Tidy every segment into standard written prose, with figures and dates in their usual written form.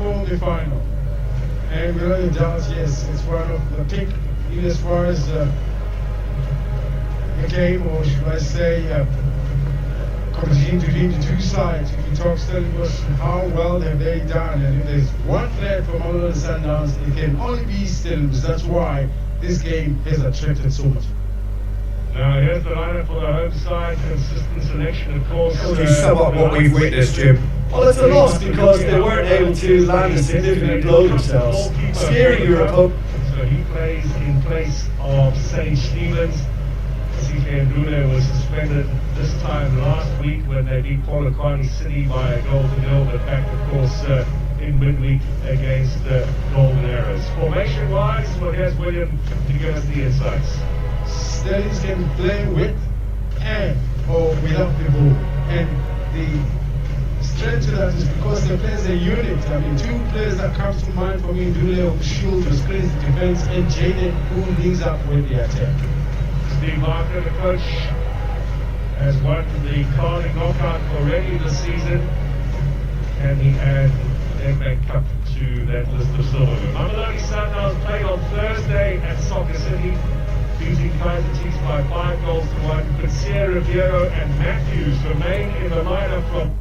before the final. And without a doubt, yes, it's one of the pick, even as far as the game, or should I say, competition between the two sides. If you talk Stellenbosch, how well have they done? And if there's one player from Mamelodi Sundowns, it can only be Stellenbosch. That's why this game has attracted so much. Now here's the lineup for the home side. Consistent selection, of course. How would you sum up what we've witnessed, Jim? Well, it's a loss because they weren't able to land a significant blow themselves. Scaring your opponent. So he plays in place of Sage Stevens. CK Ndule was suspended this time last week when they beat Polokwane City by a goal to nil, but back, of course, in midweek against the Golden Arrows. Formation-wise, well, here's William to give us the insights. Stellies can play with and or without the ball, and the strength to that is because they play as a unit. I mean, two players that comes to mind for me: Ndule of Shield, who screens the defense, and Jaden, who links up with the attack. Steve Barker, the coach, has won the Carling knockout already this season. Can he add Nedbank Cup to that list of silverware? Mamelodi Sundowns played on Thursday at Soccer City, beating Kaiser Chiefs by 5-1. Kutsia, Ribeiro and Matthews remain in the lineup from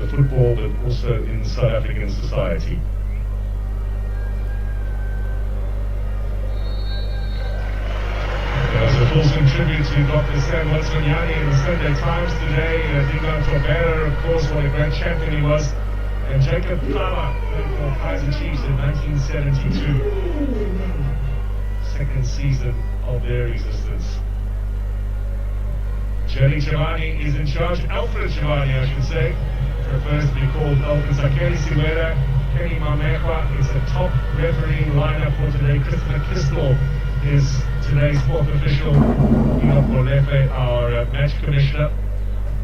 football, but also in South African society. There's a full tribute to Dr. Sam Watsonyani in the Sunday Times today. Digan Tobera, of course, what a great champion he was. And Jacob Plummer played for Kaiser Chiefs in 1972. Second season of their existence. Jerry Giovanni is in charge. Alfred Giovanni, I should say. Prefers to be called Alfred Sakeli Siwera. Kenny Mamekwa is the top referee lineup for today. Christopher Kistel is today's fourth official. Enoch Molefe, our match commissioner.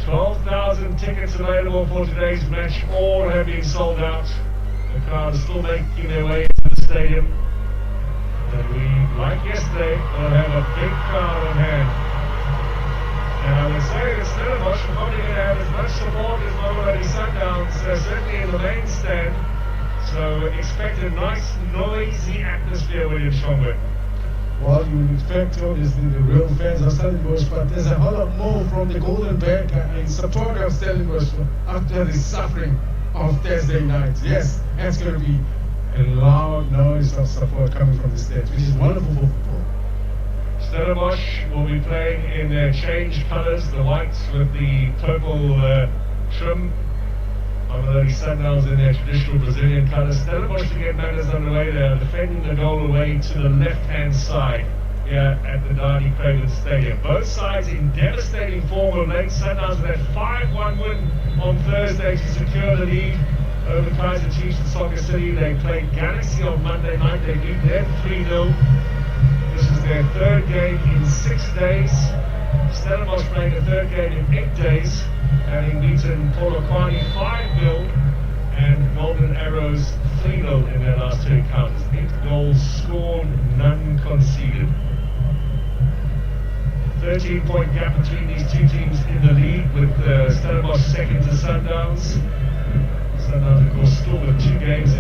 12,000 tickets available for today's match. All have been sold out. The crowd is still making their way into the stadium. And we, like yesterday, will have a big crowd on hand. And I would say that Stellenbosch are probably going to have as much support as Mamelodi Sundowns, certainly in the main stand. So expect a nice, noisy atmosphere, William Shongwe. Well, you would expect obviously the real fans of Stellenbosch, but there's a whole lot more from the Golden Bear in support of Stellenbosch after the suffering of Thursday night. Yes, it's going to be a loud noise of support coming from the stands, which is wonderful for football. Stellenbosch will be playing in their changed colours, the whites with the purple trim. Mamelodi Sundowns in their traditional Brazilian colours. Stellenbosch, to get matters underway, they are defending the goal away to the left-hand side here at the Dani Craven Stadium. Both sides in devastating form of late. Sundowns with that 5-1 win on Thursday to secure the lead over Kaiser Chiefs in Soccer City. They played Galaxy on Monday night. They beat them 3-0. This is their third game in 6 days. Stellenbosch playing a third game in 8 days, having beaten Polokwane 5-0 and Golden Arrows 3-0 in their last 2 encounters. 8 goals scored, none conceded. 13-point gap between these two teams in the league, with Stellenbosch second to Sundowns. Sundowns, of course, still with 2 games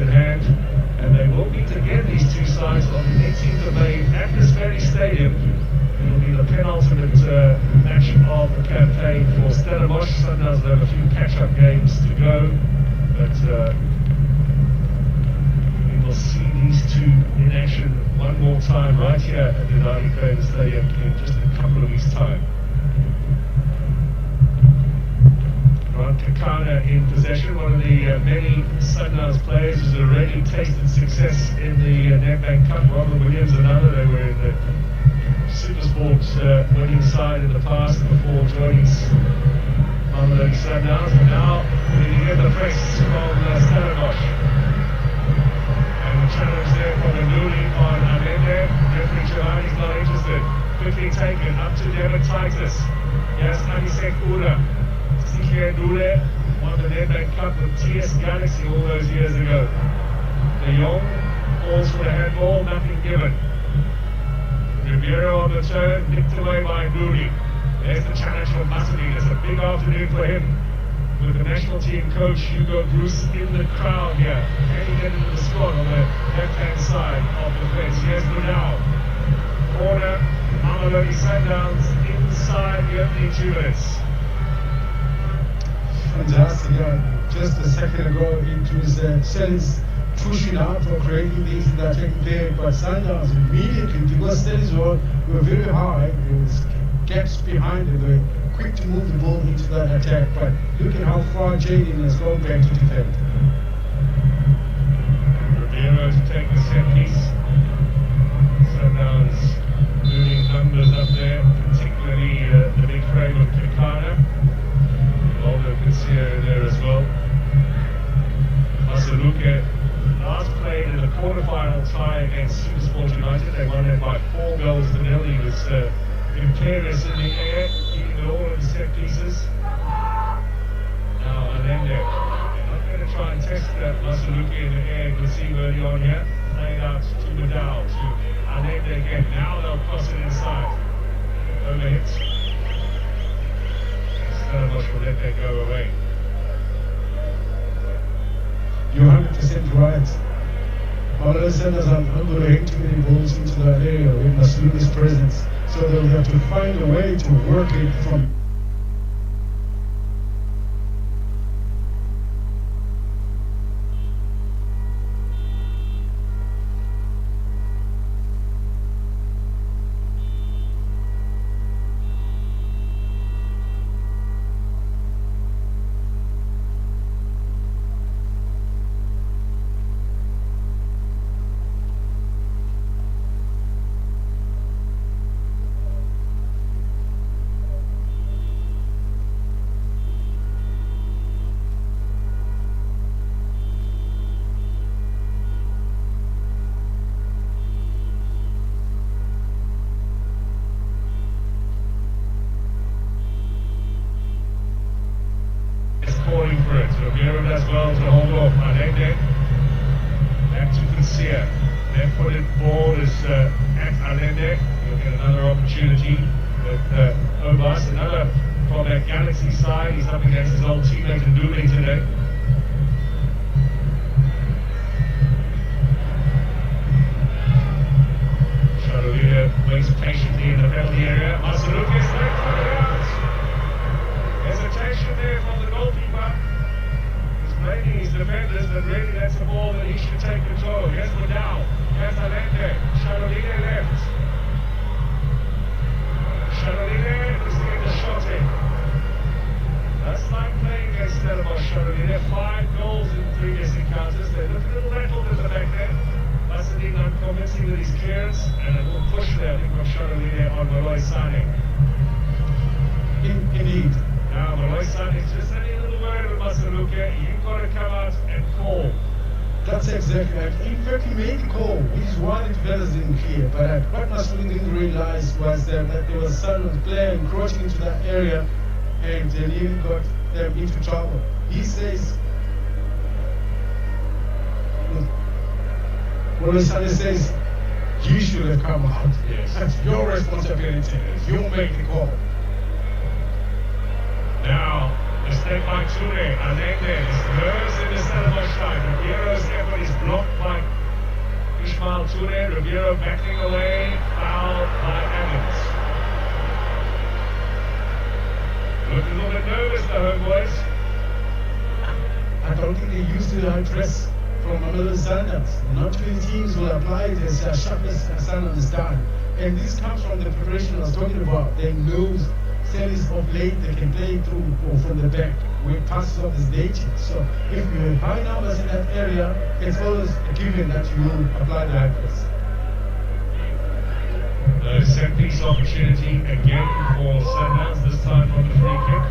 action one more time right here at the Nadi Craven Stadium in just a couple of weeks' time. Grant Kakana in possession, one of the many Sundowns players who's already tasted success in the Nedbank Cup. Robert Williams, another. They were in the Supersport winning side in the past before joining Mamelodi Sundowns. And now we hear the press from Stellenbosch. And the challenge there from the newly on Amende. Referee Giovanni's not interested. Quickly taken up to Devon Titus. Yes, Anisek Ura. Here Dule won the Nedbank Cup with TS Galaxy all those years ago. De Jong calls for the handball, nothing given. Ribeiro on the turn, nicked away by Ndudi. There's the challenge from Mamelodi. It's a big afternoon for him with the national team coach Hugo Bruce in the crowd here. Can he get into the squad on the left-hand side of the fence? Here's Brunel. Corner, Mamelodi Sundowns inside the opening 2 minutes. Fantastic. Just a second ago, it was Stellis pushing out for creating things in that taking play, but Sundowns immediately, because Stellis were very high, there was gaps behind it, they were quick to move the ball into that attack, but look at how far Jaden has gone back to defend. Ribeiro to take the set piece. Sundowns moving numbers up there, particularly the big frame of Kakana. Aldo Kasia there as well. Masaluke last played in the quarterfinal tie against Supersport United. They won it by 4 goals to 0. He was imperious in the air, eating all of the set pieces. Now Allende. They're not going to try and test Masaluke in the air. You can see early on here. Playing out to Madal, to Allende again. Now they'll cross it inside. Overhits. Stellenbosch will let that go away. You're 100% right. Mamelodi Sundowns are going to hit too many balls into that area with Masaluke's presence, so they'll have to find a way to work it from. Calling for it. Ribeiro does well to hold off. Allende. Back to Kasia. Left-footed ball is at Allende. He'll get another opportunity with Obas. Another from that Galaxy side. He's up against his old teammate Ndudi today. Charolina waits patiently in the penalty area. Masaluke is left-footed out. Hesitation there from the goalkeeper. He's blaming his defenders, but really that's a ball that he should take control. Here's Madal. Here's Allende. Charolina left. Charolina is to get the shot in. That's like playing against Stellenbosch. Charolina, 5 goals in previous encounters. They look a little rattled at the back there. Masadine unconvincing with his clearance, and a little push there, I think, from Charolina on Malloy Sane. Indeed. Now, Malloy Sane is just any little word with Masaluke. You've got to come out and call. That's exactly right. In fact, he made the call, which is why the defenders didn't clear. But what Masaluke didn't realize was that there was some player encroaching into that area, and they even got them into trouble. He says, Sane says, you should have come out. Yes. That's your responsibility. You make the call. Now, mistake by Ture. Allende goes in the Stellenbosch side. Ribeiro's effort is blocked by Ishmael Ture. Ribeiro backing away. Foul by Adams. Look a little bit nervous, the homeboys. I don't think they used to high press from Mamelodi Sundowns. Not too many teams will apply it as sharp as Sundowns done. And this comes from the preparation I was talking about. They know Stellies of late, they can play through or from the back with passes of this nature. So if you have high numbers in that area, it's always a given that you will apply the high press. Set piece opportunity again for Sundowns, this time on the free kick.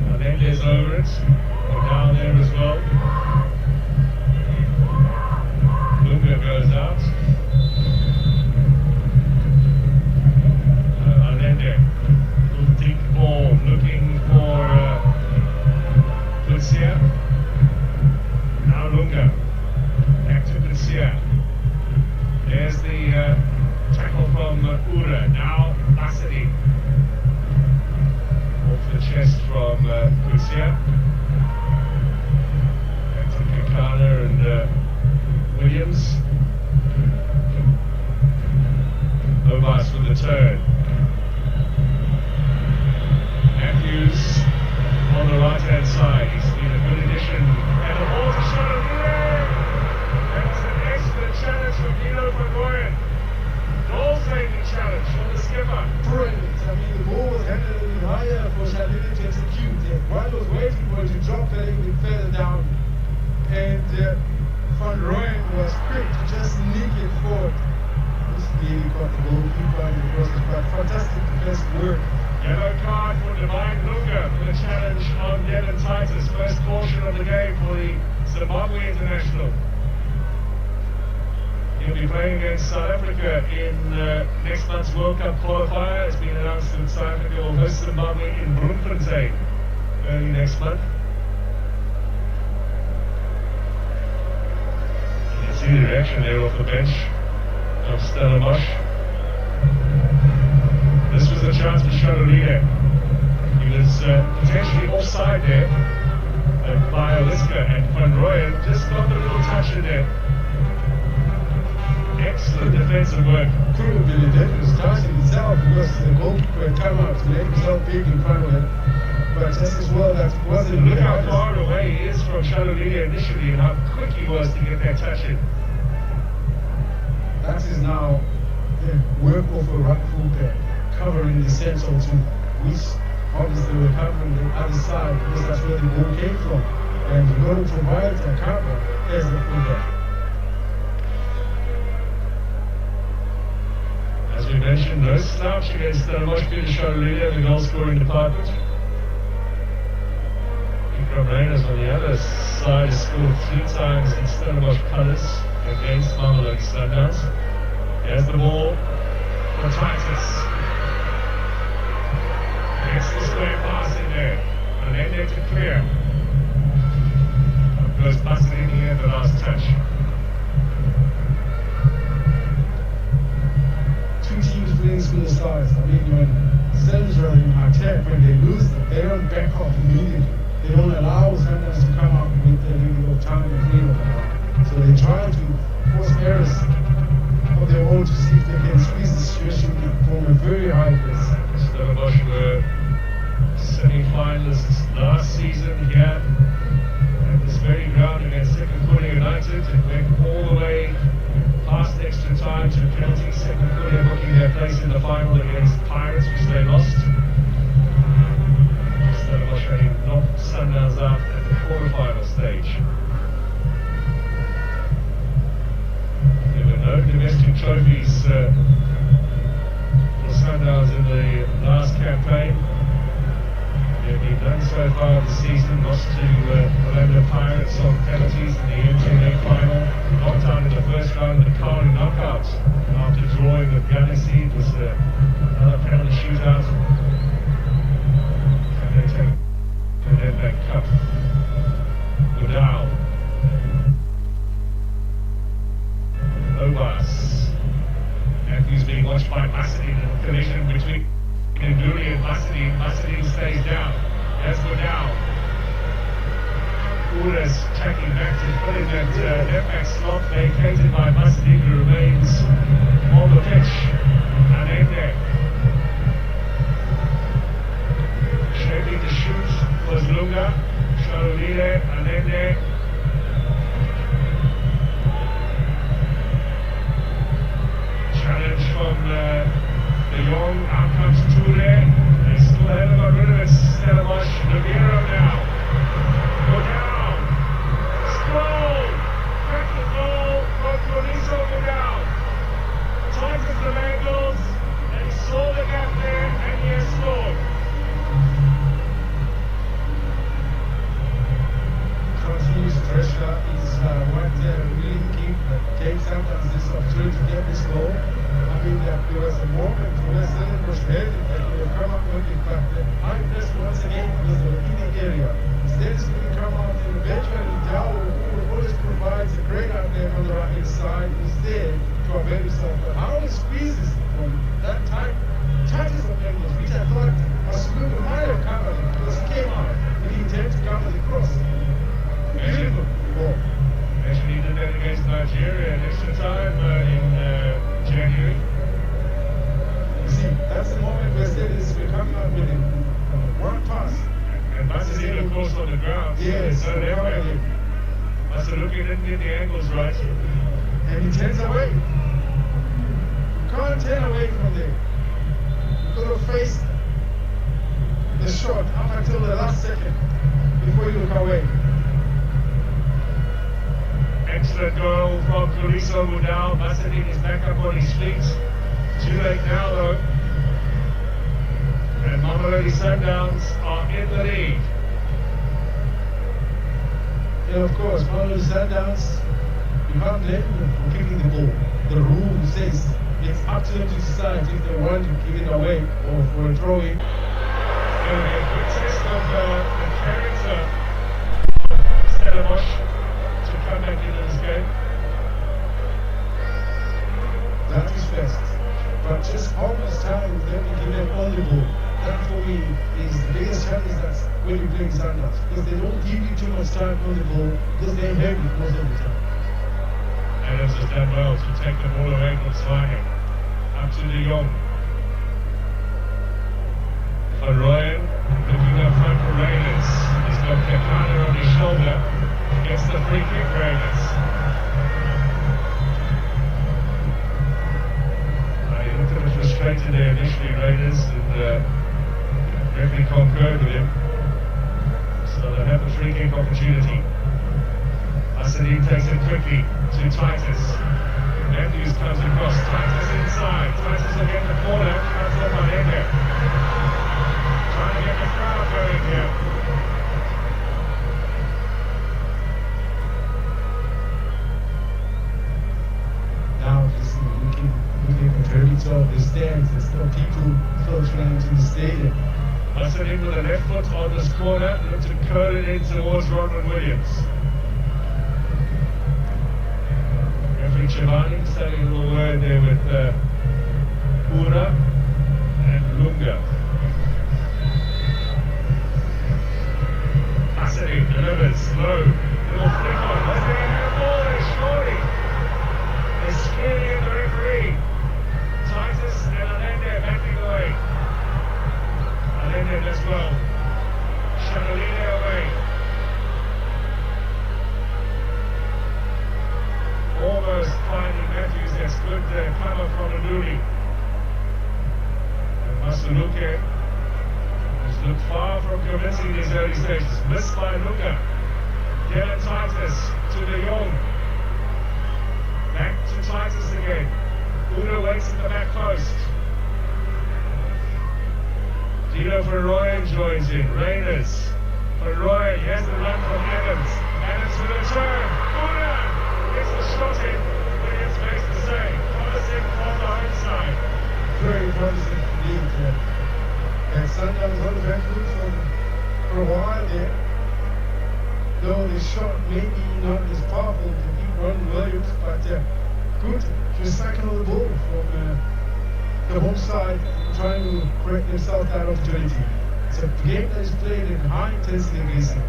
And then there's over it. We're down there as well. Lunga goes out. And then there. Little deep ball looking for Kutsia. Now Lunga. Back to Kutsia. There's the tackle from Ura. Now Basidi. Off the chest from Kutsia. Back to Kekana and Williams. Obas with the turn. Matthews on the right hand side. He's been a good addition. And the ball's a shot of That's an excellent challenge from Dino van Rooyen. Goal-saving challenge from the skipper. Brilliant. I mean, the ball was handed a little higher for Shalini to execute. While he was waiting for it to drop a little bit further down, and Van Rooyen was quick to just nick it forward. This really caught the goalkeeper in the process, but fantastic defensive work. Yellow card for Divine Lunga for the challenge on Devon Titus. First caution of the game for the Zimbabwe international. He'll be playing against South Africa in next month's World Cup qualifier. It's been announced that South Africa will host Zimbabwe in Bloemfontein early next month. You can see the reaction there off the bench of Stellenbosch. This was a chance for Shalolida. He was potentially offside there by Oliska, and Van Rooyen just got the little touch in there. Excellent defensive work. Could have been a dangerous touch in itself because the goalkeeper had come out to make himself big in front of him. But just as well, that wasn't. Look how far away he is from Shalolida initially and how quick he was to get that touch in. That is now the work of a right fullback, covering the central two, which obviously we're covering the other side because that's where the ball came from. And you're going to provide a cover as the fullback. As we mentioned, no slouch against Stellenbosch to Shalolida in the goal scoring department. Ikram Reyners on the other side has scored 3 times in Stellenbosch colours against Mamelodi Sundowns. There's the ball for Titus. Gets the square pass in there. And then there to clear. Up goes Bassin in here, the last touch. Two teams winning school stars. I mean, when Stellenbosch are in attack, when they lose them, they don't back off immediately. They don't allow Sundowns to come up with a little bit of time and freedom. So they try to force errors of their own to see if they can squeeze the situation from a very high place. Stellenbosch were semi-finalists last season here at this very ground against Second Korea United. It went all the way past extra time to penalties. Second Korea booking their place in the final against Pirates, which they lost. Stellenbosch having knocked Sundowns out at the quarterfinal stage. There were no domestic trophies for Sundowns in the last campaign. They've been done so far this season, lost to Orlando Pirates on penalties in the MTNA final, knocked out in the first round of the Kari knockout after drawing with Galaxy. It was another penalty shootout. And they take the Nedbank Cup. Udall. Obas. Matthews being watched by Basidi. The collision between Nduri and Basidi. Basidi stays down. Let's go down. Ura's tracking back to put in that left back slot vacated by Basidi, who remains on the pitch. And in there. Shaping the shoot was Lunga. Shalolida, and then there. Sundowns this opportunity to get this goal. I mean, there was a moment when Stellenbosch had it that they would come up with it, but the high press once again because they were in the area. Stellenbosch would come out and eventually Dow always provides a great outlet on the right hand side. He's there to avail himself. But how he squeezes from that tight touches of angles, which I thought Masuluku might have covered it because he came out with the intent to cover the cross. Beautiful ball. Actually, he did that against Nigeria in extra time in January. You see, that's the moment where Stellenbosch will come out with it. One pass. And Masuluku, of course, on the ground. Yes, So Masuluku didn't get the angles right. and he turns away. You can't turn away from there. You could have faced the shot up until the last second before you look away. Excellent goal from Kaliso Mudau. Masuluku is back up on his feet. Too late now, though. And Mamelodi Sundowns are in the lead. Yeah, of course, Mamelodi Sundowns, you can't blame them for kicking the ball. The rule says it's up to them to decide if they want to give it away or for a throw-in. It's going to be a good test of the character of Stellenbosch to come back into this game. That is best. But just how much time will they be given on the ball? That for me is the biggest challenge that's when you play Sundowns. Because they don't give you too much time on the ball because they're heavy most of the time. Adams has done well to take the ball away from Zweinig. Up to De Jong. Van Rooyen looking up front for Reynolds. He's got Kekana on his shoulder. Gets the free kick, Reynolds. He looked a bit frustrated there initially, Reynolds, and referee concurred with him. So they have the free kick opportunity. Masuluku takes it quickly to Titus. Matthews comes across. Titus inside. Titus will get the corner. Comes off on Ender. Trying to get the crowd going here. Now he's looking for very top the stands. There's no people filtering into the stadium. Masuluku with the left foot on this corner. Looks to curl it in towards Rodman Williams. Referee Chivani saying a little word there with Pura and Lunga. Masuluku delivers low. Little flick on. What's going to handball there? Surely. They're scaring at the referee. Titus and Allende backing away. Allende does well. Chanalina away. Almost finding Matthews. That's good cover from Aduli. And Masuluku has looked far from convincing these early stages. Missed by Luka. Dylan Titus to De Jong. Back to Titus again. Uno waits at the back post. Dino Van Rooyen joins in. Reynolds. Van Rooyen, he has the run from Adams. Adams with a turn. Uno gets the shot in, but he has space to save. Promising from the home side. Very promising indeed. And Sundowns on the back foot for a while there. Though the shot may be not as powerful to beat Ron Williams, but good to recycle the ball from the home side, trying to correct themselves that opportunity. It's a game that is played in high intensity racing.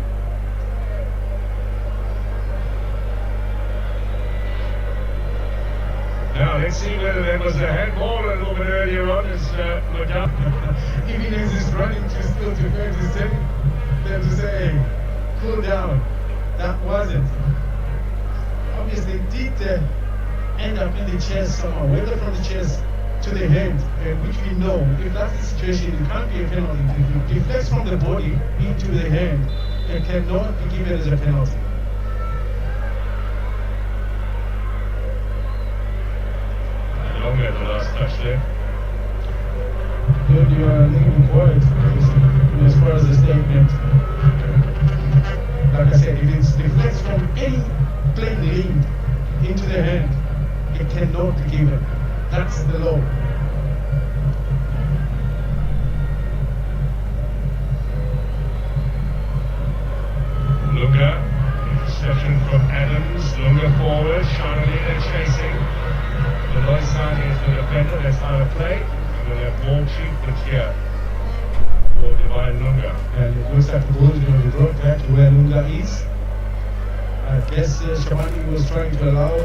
Now let's see whether there was a handball a little bit earlier on as Mudau. Even as he's running to still defend his team, them to say, hey, cool down. That wasn't. Obviously, it did end up in the chest somehow, whether from the chest to the head, which we know, if that's the situation, it can't be a penalty. If it deflects from the body into the hand, it cannot be given as a penalty. Longer the last touch there. Good, you are leaving quiet as far as the statement. Like I said, if it deflects from any plane lane into the hand, It cannot be given. That's the law. Lunga, interception from Adams. Lunga forward, Shanalina chasing. The Loisan is the defender. That's how to play. I'm going to have ball treatment here for Divine Lunga. And it looks like the ball is going to be brought back to where Lunga is. I guess Shabani was trying to allow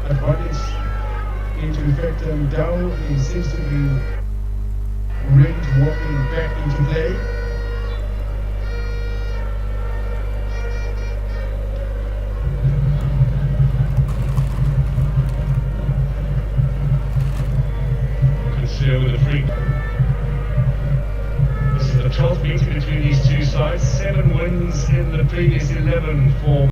advantage into effect, and now he seems to be ready to walking back into play. With the free. This is the 12th meeting between these two sides. 7 wins in the previous 11 for